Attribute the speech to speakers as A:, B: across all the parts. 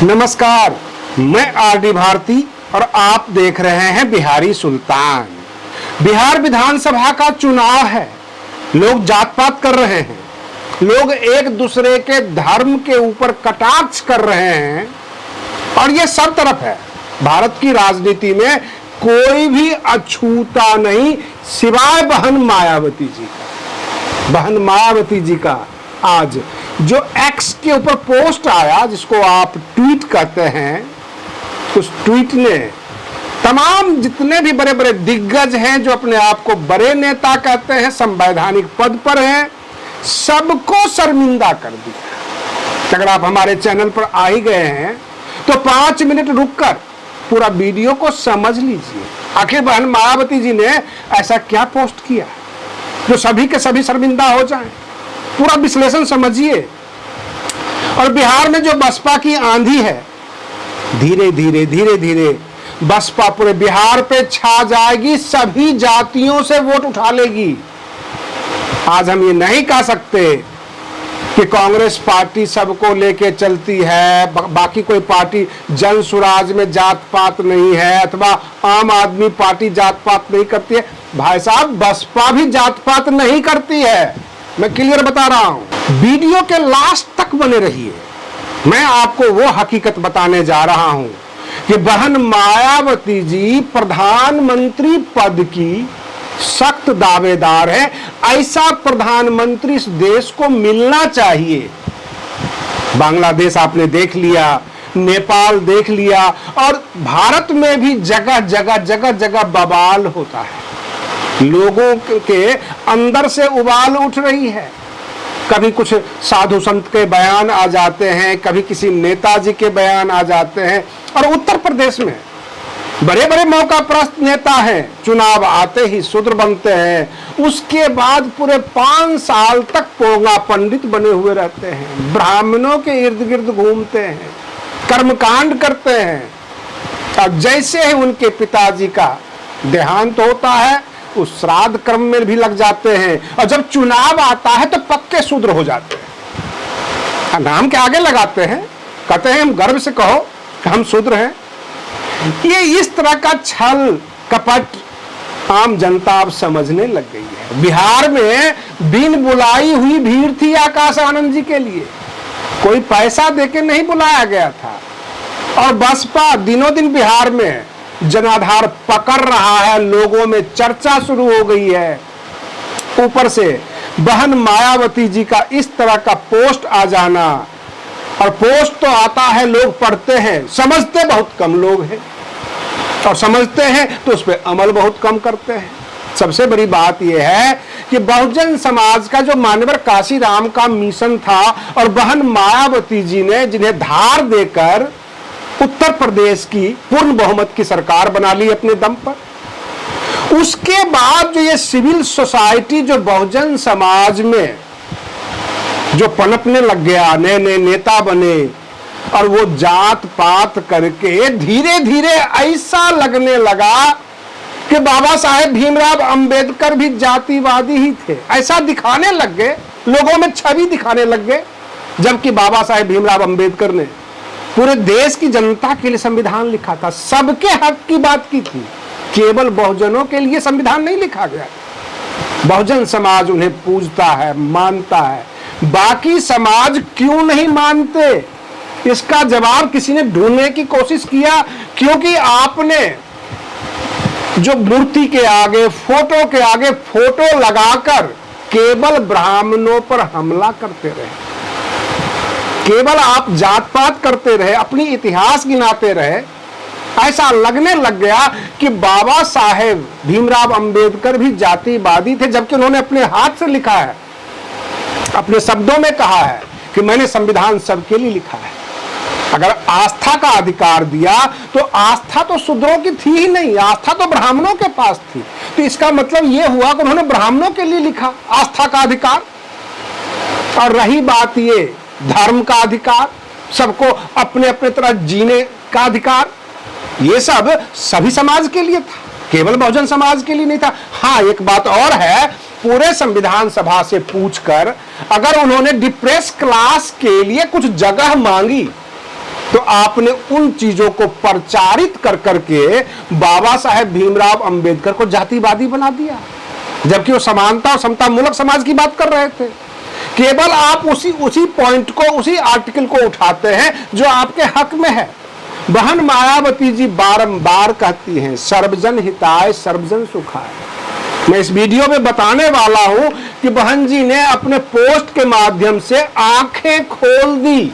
A: नमस्कार, मैं आरडी भारती और आप देख रहे हैं बिहारी सुल्तान। बिहार विधानसभा का चुनाव है। लोग जात पात कर रहे हैं, लोग एक दूसरे के धर्म के ऊपर कटाक्ष कर रहे हैं और ये सब तरफ है। भारत की राजनीति में कोई भी अछूता नहीं सिवाय बहन मायावती जी का। बहन मायावती जी का आज जो एक्स के ऊपर पोस्ट आया, जिसको आप ट्वीट कहते हैं, उस ट्वीट ने तमाम जितने भी बड़े बड़े दिग्गज हैं जो अपने आप को बड़े नेता कहते हैं, संवैधानिक पद पर हैं, सबको शर्मिंदा कर दिया। अगर आप हमारे चैनल पर आ ही गए हैं तो 5 मिनट रुककर पूरा वीडियो को समझ लीजिए। आखिर बहन मायावती जी ने ऐसा क्या पोस्ट किया जो सभी के सभी शर्मिंदा हो जाएं? पूरा विश्लेषण समझिए। और बिहार में जो बसपा की आंधी है, धीरे धीरे धीरे धीरे बसपा पूरे बिहार पे छा जाएगी, सभी जातियों से वोट उठा लेगी। आज हम ये नहीं कह सकते कि कांग्रेस पार्टी सबको लेके चलती है, बाकी कोई पार्टी जन सुराज में जात पात नहीं है, अथवा आम आदमी पार्टी जात पात नहीं करती है। भाई साहब, बसपा भी जात पात नहीं करती है। मैं क्लियर बता रहा हूं, वीडियो के लास्ट तक बने रहिए। मैं आपको वो हकीकत बताने जा रहा हूं कि बहन मायावती जी प्रधानमंत्री पद की सख्त दावेदार है। ऐसा प्रधानमंत्री इस देश को मिलना चाहिए। बांग्लादेश आपने देख लिया, नेपाल देख लिया, और भारत में भी जगह जगह बवाल होता है। लोगों के अंदर से उबाल उठ रही है। कभी कुछ साधु संत के बयान आ जाते हैं, कभी किसी नेताजी के बयान आ जाते हैं। और उत्तर प्रदेश में बड़े बड़े मौकाप्रस्त नेता हैं, चुनाव आते ही शूद्र बनते हैं, उसके बाद पूरे 5 साल तक पोंगा पंडित बने हुए रहते हैं, ब्राह्मणों के इर्द गिर्द घूमते हैं, कर्मकांड करते हैं। और जैसे ही उनके पिताजी का देहांत होता है, उस श्राद्ध कर्म में भी लग जाते हैं, और जब चुनाव आता है तो पक्के शूद्र हो जाते हैं। नाम के आगे लगाते हैं, कहते हैं हम गर्व से कहो कि हम शूद्र हैं। ये इस तरह का छल कपट आम जनता अब समझने लग गई है। बिहार में बिन बुलाई हुई भीड़ थी आकाश आनंद जी के लिए। कोई पैसा देके नहीं बुलाया गया था। और बसपा दिनों दिन बिहार में जनाधार पकड़ रहा है, लोगों में चर्चा शुरू हो गई है। ऊपर से बहन मायावती जी का इस तरह का पोस्ट आ जाना, और पोस्ट तो आता है, लोग पढ़ते हैं, समझते बहुत कम लोग हैं, और समझते हैं तो उस पर अमल बहुत कम करते हैं। सबसे बड़ी बात यह है कि बहुजन समाज का जो मान्यवर काशीराम का मिशन था, और बहन मायावती जी ने जिन्हें धार देकर उत्तर प्रदेश की पूर्ण बहुमत की सरकार बना ली अपने दम पर, उसके बाद जो ये सिविल सोसाइटी जो बहुजन समाज में जो पनपने लग गया, नए नए नेता बने, और वो जात पात करके धीरे धीरे ऐसा लगने लगा कि बाबा साहेब भीमराव अंबेडकर भी जातिवादी ही थे। ऐसा दिखाने लग गए, लोगों में छवि दिखाने लग गए। जबकि बाबा साहेब भीमराव अंबेडकर ने पूरे देश की जनता के लिए संविधान लिखा था, सबके हक की बात की थी। केवल बहुजनों के लिए संविधान नहीं लिखा गया। बहुजन समाज उन्हें पूजता है, मानता है। बाकी समाज क्यों नहीं मानते, इसका जवाब किसी ने ढूंढने की कोशिश किया। क्योंकि आपने जो मूर्ति के आगे, फोटो के आगे फोटो लगाकर केवल ब्राह्मणों पर हमला करते रहे, केवल आप जात पात करते रहे, अपनी इतिहास गिनाते रहे। ऐसा लगने लग गया कि बाबा साहेब भीमराव अंबेडकर भी जातिवादी थे, जबकि उन्होंने अपने हाथ से लिखा है, अपने शब्दों में कहा है कि मैंने संविधान सबके लिए लिखा है। अगर आस्था का अधिकार दिया तो आस्था तो शूद्रों की थी ही नहीं, आस्था तो ब्राह्मणों के पास थी। तो इसका मतलब यह हुआ कि उन्होंने ब्राह्मणों के लिए लिखा आस्था का अधिकार। और रही बात ये धर्म का अधिकार, सबको अपने अपने तरह जीने का अधिकार, ये सब सभी समाज के लिए था, केवल बहुजन समाज के लिए नहीं था। हाँ, एक बात और है, पूरे संविधान सभा से पूछकर अगर उन्होंने डिप्रेस क्लास के लिए कुछ जगह मांगी तो आपने उन चीजों को प्रचारित कर करके बाबा साहेब भीमराव अंबेडकर को जातिवादी बना दिया, जबकि वो समानता और समता मूलक समाज की बात कर रहे थे। केवल आप उसी पॉइंट को, उसी आर्टिकल को उठाते हैं जो आपके हक में है। बहन मायावती जी बारंबार कहती हैं सर्वजन हिताय सर्वजन सुखाय। मैं इस वीडियो में बताने वाला हूं कि बहन जी ने अपने पोस्ट के माध्यम से आंखें खोल दी।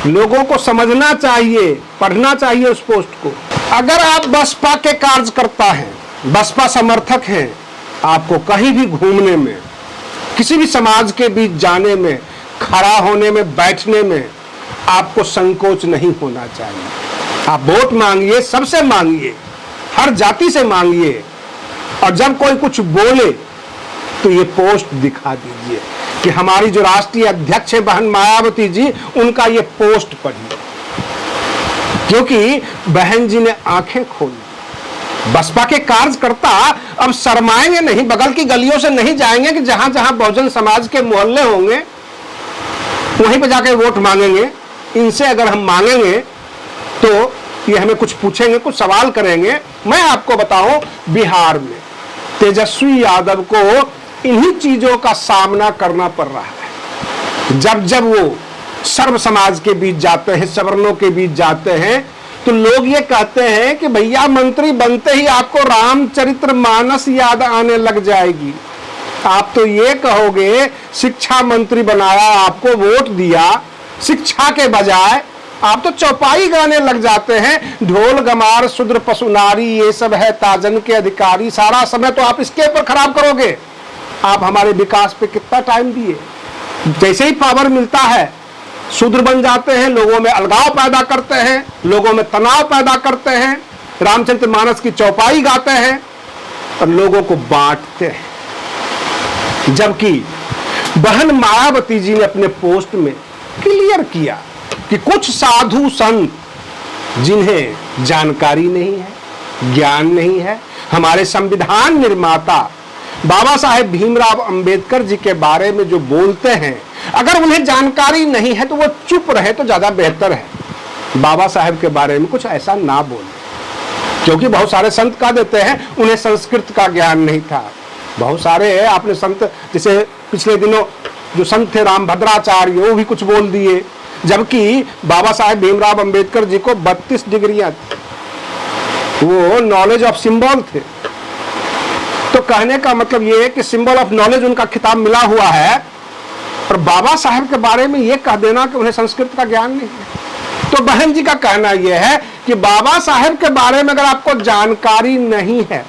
A: लोगों को समझना चाहिए, पढ़ना चाहिए उस पोस्ट को। अगर आप बसपा के कार्यकर्ता हैं, बसपा समर्थक हैं, आपको कहीं भी घूमने में, किसी भी समाज के बीच जाने में, खड़ा होने में, बैठने में आपको संकोच नहीं होना चाहिए। आप वोट मांगिए, सबसे मांगिए, हर जाति से मांगिए, और जब कोई कुछ बोले तो ये पोस्ट दिखा दीजिए कि हमारी जो राष्ट्रीय अध्यक्ष है बहन मायावती जी, उनका ये पोस्ट पढ़िए, क्योंकि बहन जी ने आंखें खोली। बसपा के कार्यकर्ता अब शर्माएंगे नहीं, बगल की गलियों से नहीं जाएंगे कि जहां जहां बहुजन समाज के मोहल्ले होंगे वहीं पे जाकर वोट मांगेंगे। इनसे अगर हम मांगेंगे तो ये हमें कुछ पूछेंगे, कुछ सवाल करेंगे। मैं आपको बताऊं, बिहार में तेजस्वी यादव को इन्हीं चीजों का सामना करना पड़ रहा है। जब जब वो सर्व समाज के बीच जाते हैं, सवर्णों के बीच जाते हैं, तो लोग ये कहते हैं कि भैया मंत्री बनते ही आपको रामचरितमानस याद आने लग जाएगी। आप तो ये कहोगे शिक्षा मंत्री बनाया, आपको वोट दिया, शिक्षा के बजाय आप तो चौपाई गाने लग जाते हैं, ढोल गमार शूद्र पशु नारी ये सब है ताजन के अधिकारी। सारा समय तो आप इसके ऊपर खराब करोगे। आप हमारे विकास पे कितना टाइम दिए, जैसे ही पावर मिलता है शूद्र बन जाते हैं, लोगों में अलगाव पैदा करते हैं, लोगों में तनाव पैदा करते हैं, रामचरितमानस की चौपाई गाते हैं और लोगों को बांटते हैं। जबकि बहन मायावती जी ने अपने पोस्ट में क्लियर किया कि कुछ साधु संत जिन्हें जानकारी नहीं है, ज्ञान नहीं है, हमारे संविधान निर्माता बाबा साहेब भीमराव अंबेडकर जी के बारे में जो बोलते हैं, अगर उन्हें जानकारी नहीं है तो वो चुप रहे तो ज्यादा बेहतर है। बाबा साहेब के बारे में कुछ ऐसा ना बोले, क्योंकि बहुत सारे संत कह देते हैं उन्हें संस्कृत का ज्ञान नहीं था। बहुत सारे आपने संत, जैसे पिछले दिनों जो संत थे रामभद्राचार्य, वो भी कुछ बोल दिए, जबकि बाबा साहेब भीमराव अंबेडकर जी को 32 डिग्रियां थी, वो नॉलेज ऑफ सिंबल थे। तो कहने का मतलब ये है कि सिंबल ऑफ नॉलेज उनका खिताब मिला हुआ है, और बाबा साहेब के बारे में ये कह देना कि उन्हें संस्कृत का ज्ञान नहीं है। तो बहन जी का कहना यह है कि बाबा साहेब के बारे में अगर आपको जानकारी नहीं है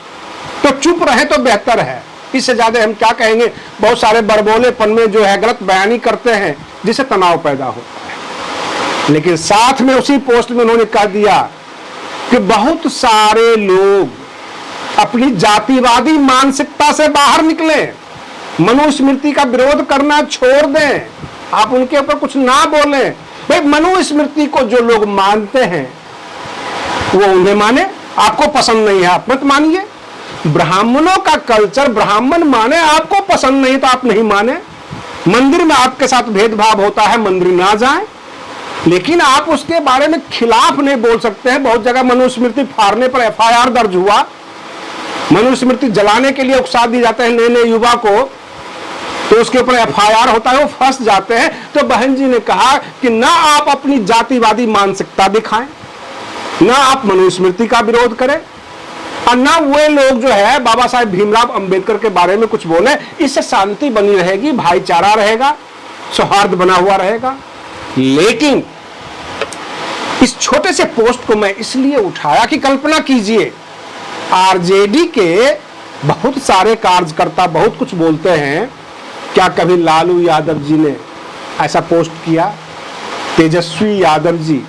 A: तो चुप रहे तो बेहतर है। इससे ज्यादा हम क्या कहेंगे। बहुत सारे बड़बोलेपन में जो है गलत बयानी करते हैं, जिससे तनाव पैदा होता है। लेकिन साथ में उसी पोस्ट में उन्होंने कह दिया कि बहुत सारे लोग अपनी जातिवादी मानसिकता से बाहर निकले, मनुस्मृति का विरोध करना छोड़ दें, आप उनके ऊपर कुछ ना बोलें। भाई मनुस्मृति को जो लोग मानते हैं वो उन्हें माने, आपको पसंद नहीं है आप मत मानिए। ब्राह्मणों का कल्चर, ब्राह्मण माने, आपको पसंद नहीं तो आप नहीं माने। मंदिर में आपके साथ भेदभाव होता है, मंदिर ना जाएं, लेकिन आप उसके बारे में खिलाफ नहीं बोल सकते हैं। बहुत जगह मनुस्मृति फाड़ने पर FIR दर्ज हुआ, मनुस्मृति जलाने के लिए उकसा दी जाते हैं नए नए युवा को, तो उसके ऊपर FIR होता है, वो फंस जाते हैं। तो बहन जी ने कहा कि ना आप अपनी जातिवादी मानसिकता दिखाएं, ना आप मनुस्मृति का विरोध करें, और ना वे लोग जो है बाबा साहेब भीमराव अंबेडकर के बारे में कुछ बोले। इससे शांति बनी रहेगी, भाईचारा रहेगा, सौहार्द बना हुआ रहेगा। लेकिन इस छोटे से पोस्ट को मैं इसलिए उठाया कि कल्पना कीजिए RJD के बहुत सारे कार्यकर्ता बहुत कुछ बोलते हैं, क्या कभी लालू यादव जी ने ऐसा पोस्ट किया, तेजस्वी यादव जी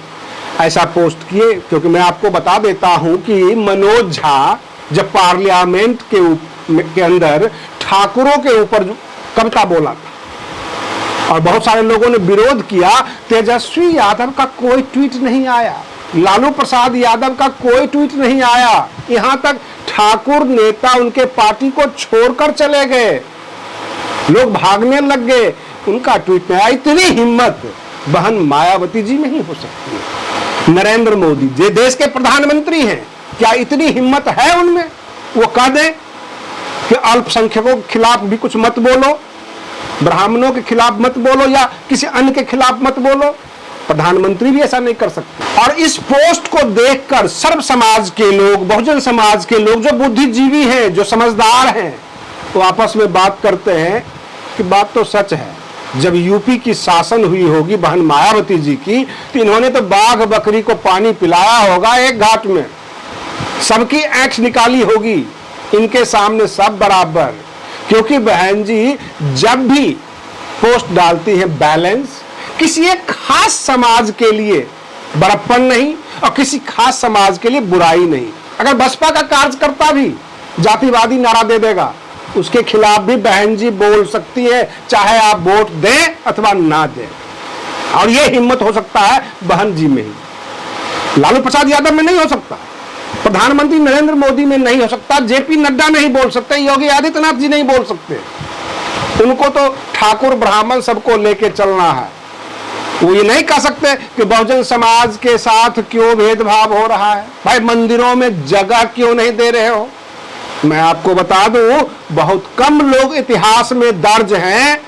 A: ऐसा पोस्ट किए? क्योंकि मैं आपको बता देता हूं कि मनोज झा जब पार्लियामेंट के अंदर ठाकुरों के ऊपर कविता बोला था और बहुत सारे लोगों ने विरोध किया, तेजस्वी यादव का कोई ट्वीट नहीं आया, लालू प्रसाद यादव का कोई ट्वीट नहीं आया, यहां तक ठाकुर नेता उनके पार्टी को छोड़कर चले गए, लोग भागने लग गए, उनका ट्वीट नहीं आया। इतनी हिम्मत बहन मायावती जी में ही हो सकती है। नरेंद्र मोदी जो देश के प्रधानमंत्री हैं, क्या इतनी हिम्मत है उनमें वो कह दें कि अल्पसंख्यकों के खिलाफ भी कुछ मत बोलो, ब्राह्मणों के खिलाफ मत बोलो या किसी अन्य के खिलाफ मत बोलो? प्रधानमंत्री भी ऐसा नहीं कर सकते। और इस पोस्ट को देखकर सर्व समाज के लोग, बहुजन समाज के लोग, जो बुद्धिजीवी हैं, जो समझदार हैं, वो आपस में बात करते हैं कि बात तो सच है। जब यूपी की शासन हुई होगी बहन मायावती जी की, तो इन्होंने तो बाघ बकरी को पानी पिलाया होगा एक घाट में, सबकी ऐंठ निकाली होगी, इनके सामने सब बराबर। क्योंकि बहन जी जब भी पोस्ट डालती है बैलेंस, किसी एक खास समाज के लिए बड़प्पन नहीं और किसी खास समाज के लिए बुराई नहीं। अगर बसपा का कार्यकर्ता भी जातिवादी नारा दे देगा, उसके खिलाफ भी बहन जी बोल सकती है, चाहे आप वोट दें अथवा ना दें। और यह हिम्मत हो सकता है बहन जी में ही, लालू प्रसाद यादव में नहीं हो सकता, प्रधानमंत्री नरेंद्र मोदी में नहीं हो सकता, जेपी नड्डा नहीं बोल सकते, योगी आदित्यनाथ जी नहीं बोल सकते। उनको तो ठाकुर ब्राह्मण सबको लेके चलना है। वो ये नहीं कह सकते कि बहुजन समाज के साथ क्यों भेदभाव हो रहा है, भाई मंदिरों में जगह क्यों नहीं दे रहे हो। मैं आपको बता दूं, बहुत कम लोग इतिहास में दर्ज हैं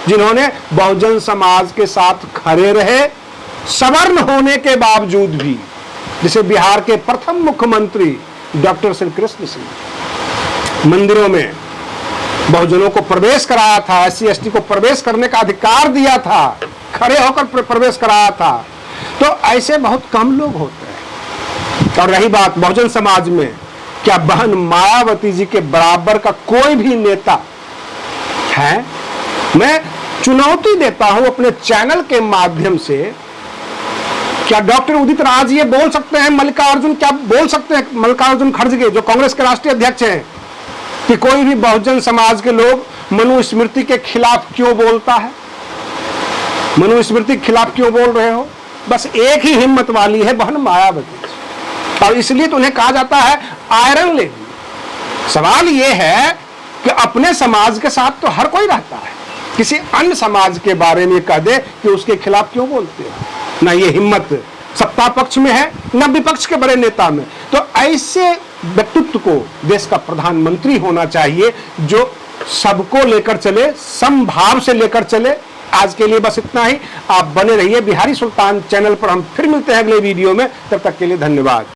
A: जिन्होंने बहुजन समाज के साथ खड़े रहे, सवर्ण होने के बावजूद भी। जैसे बिहार के प्रथम मुख्यमंत्री डॉक्टर श्री कृष्ण सिंह, मंदिरों में बहुजनों को प्रवेश कराया था, SC/ST को प्रवेश करने का अधिकार दिया था, खड़े होकर प्रवेश कराया था। तो ऐसे बहुत कम लोग होते हैं। और रही बात बहुजन समाज में, क्या बहन मायावती जी के बराबर का कोई भी नेता है? मैं चुनौती देता हूं अपने चैनल के माध्यम से, क्या डॉक्टर उदित राज ये बोल सकते हैं, मल्लिकार्जुन क्या बोल सकते हैं, मल्लिकार्जुन खड़गे जो कांग्रेस के राष्ट्रीय अध्यक्ष हैं, कि कोई भी बहुजन समाज के लोग मनुस्मृति के खिलाफ क्यों बोलता है, मनुस्मृति के खिलाफ क्यों बोल रहे हो? बस एक ही हिम्मत वाली है बहन मायावती, और इसलिए तो उन्हें कहा जाता है आयरन लेडी। सवाल यह है कि अपने समाज के साथ तो हर कोई रहता है, किसी अन्य समाज के बारे में कह दे कि उसके खिलाफ क्यों बोलते हो? ना ये हिम्मत सत्ता पक्ष में है न विपक्ष के बड़े नेता में। तो ऐसे व्यक्तित्व को देश का प्रधानमंत्री होना चाहिए जो सबको लेकर चले, समभाव से लेकर चले। आज के लिए बस इतना ही। आप बने रहिए बिहारी सुल्तान चैनल पर। हम फिर मिलते हैं अगले वीडियो में, तब तक के लिए धन्यवाद।